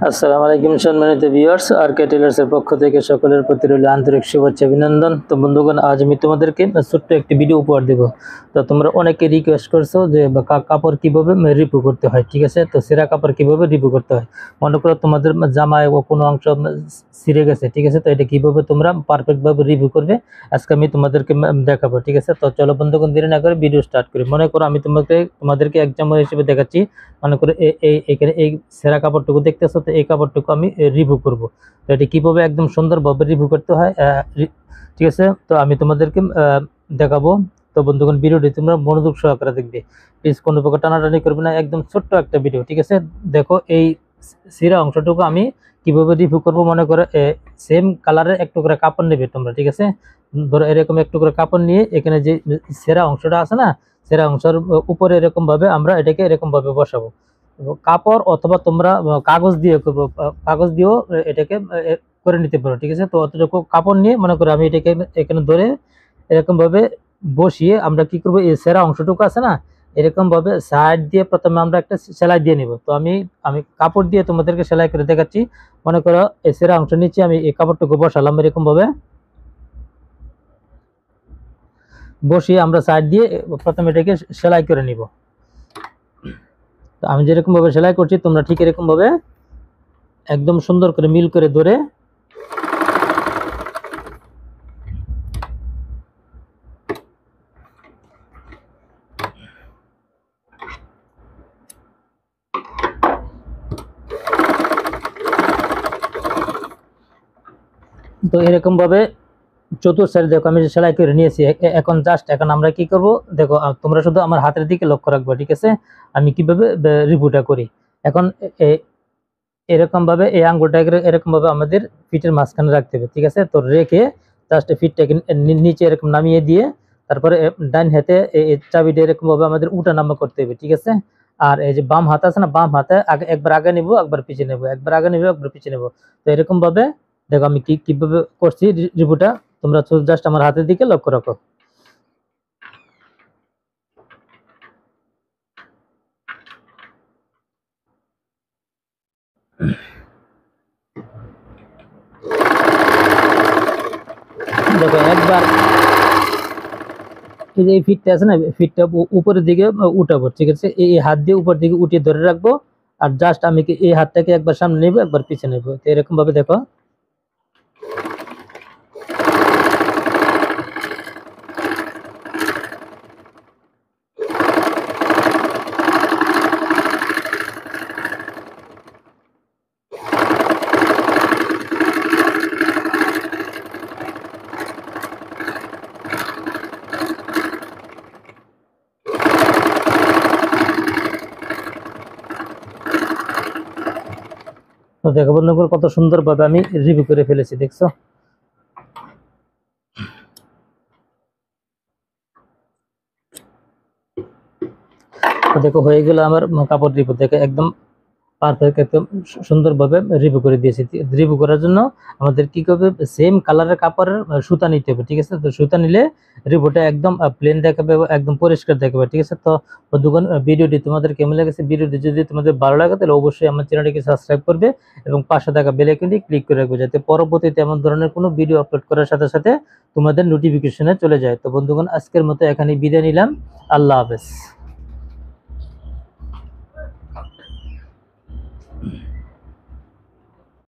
আসসালামু আলাইকুম সম্মানিত ভিউয়ার্স, আরকে টেলার্সের পক্ষ থেকে সকলের প্রতি রইল আন্তরিক শুভেচ্ছা অভিনন্দন। তো বন্ধুগণ, আজ আমি তোমাদেরকে ছোট্ট একটি ভিডিও উপহার দেব। তো তোমরা অনেকে রিকোয়েস্ট করছো যে কাপড় কিভাবে রিভিউ করতে হয়, ঠিক আছে? তো ছেঁড়া কাপড় কিভাবে রিভিউ করতে হয়। মনে করো তোমাদের জামায় কোনো অংশ ছিঁড়ে গেছে, ঠিক আছে? তো এটা কিভাবে তোমরা পারফেক্ট ভাবে রিভিউ করবে আজকে আমি তোমাদেরকে দেখাবো, ঠিক আছে? তো চলো বন্ধুগণ, দেরি না করে ভিডিও স্টার্ট করি। মনে করো আমি তোমাদেরকে এক্সাম্পল হিসেবে দেখাচ্ছি। মনে করে এখানে এই ছেঁড়া কাপড়টুকু দেখতেছো, তো এই কাপড়টুকু আমি রিভিউ করব। তো এটা কিভাবে একদম সুন্দরভাবে রিভিউ করতে হয়, ঠিক আছে? তো আমি তোমাদেরকে দেখাবো। তো বন্ধুগণ, ভিডিওটি তোমরা মনোযোগ সহকারে দেখবে, প্লিজ কোনো প্রকার টানাটানি করবে না, একদম ছোট্ট একটা ভিডিও, ঠিক আছে? দেখো এই ছেঁড়া অংশটুকু আমি কিভাবে রিভিউ করব। মনে করো সেম কালারের একটু করে কাপড় নেবে তোমরা, ঠিক আছে? ধরো এরকম একটু করে কাপড় নিয়ে এখানে যে ছেঁড়া অংশটা আছে না, ছেঁড়া অংশের উপরে এরকম ভাবে আমরা এটাকে এরকম ভাবে বসাবো। কাপড় অথবা তোমরা কাগজ দিয়ে করবো, কাগজ দিয়েও এটাকে করে নিতে পারো, ঠিক আছে? তো অতটুকু কাপড় নিয়ে মনে করো আমি এটাকে এখানে ধরে এরকম ভাবে বসিয়ে আমরা কি করবো, এই ছেঁড়া অংশটুকু আছে না, এরকম ভাবে সাইড দিয়ে প্রথমে আমরা একটা সেলাই দিয়ে নিব। তো আমি আমি কাপড় দিয়ে তোমাদেরকে সেলাই করে দেখাচ্ছি। মনে করো এই ছেঁড়া অংশ নিচে আমি এই কাপড়টুকু বসালাম এরকম ভাবে, বসিয়ে আমরা সাইড দিয়ে প্রথমে এটাকে সেলাই করে নিব। তো আমি যেরকম ভাবে সেলাই করছি তোমরা ঠিক এরকম ভাবে একদম সুন্দর করে মিল করে ধরে তো এরকম ভাবে চতুর্থ সাইড দেখো আমি সেলাই করে নিয়েছি। এখন আমরা কি করব, দেখো তোমরা শুধু আমার হাতের দিকে লক্ষ্য রাখবে, ঠিক আছে? আমি কিভাবে রিভিউটা করি। এখন এরকম ভাবে এই আঙ্গুলটাকে এরকম ভাবে আমাদের ফিটের মাঝখানে রাখতে হবে, ঠিক আছে? তো রেখে জাস্ট ফিটটাকে নিচে এরকম নামিয়ে দিয়ে তারপরে ডান হাতে এই চাবিটা এরকম ভাবে আমাদের উঠা নামা করতে হবে, ঠিক আছে? আর এই যে বাম হাত আছে না, বাম হাতে একবার আগে নিব একবার পিছিয়ে নেব, একবার আগে নিব একবার পিছিয়ে নেব। তো এরকম ভাবে দেখো আমি কিভাবে করছি রিভিউটা, তোমরা জাস্ট আমার হাতের দিকে লক্ষ্য রাখো। দেখো একবার এই যে ফিটটা আছে না, ফিটটা উপরের দিকে উঠাবো, ঠিক আছে? এই হাত দিয়ে উপর দিকে উঠিয়ে ধরে রাখবো। আর জাস্ট আমি এই হাতটাকে একবার সামনে নেবো একবার পিছিয়ে নেবো, তো এরকম ভাবে দেখো। তো দেখো বন্ধুগণ, কত সুন্দর ভাবে আমি রিভিউ করে ফেলেছি, দেখছো? তো দেখো হয়ে গেল আমার কাপড় রিভিউ, দেখো একদম পারফেক্ট, একদম সুন্দরভাবে রিভিউ করে দিয়েছি। রিভিউ করার জন্য আমাদের কি করবে, সেম কালারের কাপড়ের সুতা নিতে হবে, ঠিক আছে? তো সুতা নিলে রিভিউটা একদম প্লেন দেখাবে, একদম পরিষ্কার দেখাবে, ঠিক আছে? তো বন্ধুগণ, ভিডিওটি তোমাদের কেমন লেগেছে? ভিডিওটি যদি তোমাদের ভালো লাগে তাহলে অবশ্যই আমার চ্যানেলটিকে সাবস্ক্রাইব করবে এবং পাশে থাকা বেল আইকনটি ক্লিক করে রাখবে, যাতে পরবর্তীতে এমন ধরনের কোনো ভিডিও আপলোড করার সাথে সাথে তোমাদের নোটিফিকেশনে চলে যায়। তো বন্ধুগণ, আজকের মতো এখানেই বিদায় নিলাম। আল্লাহ হাফেজ।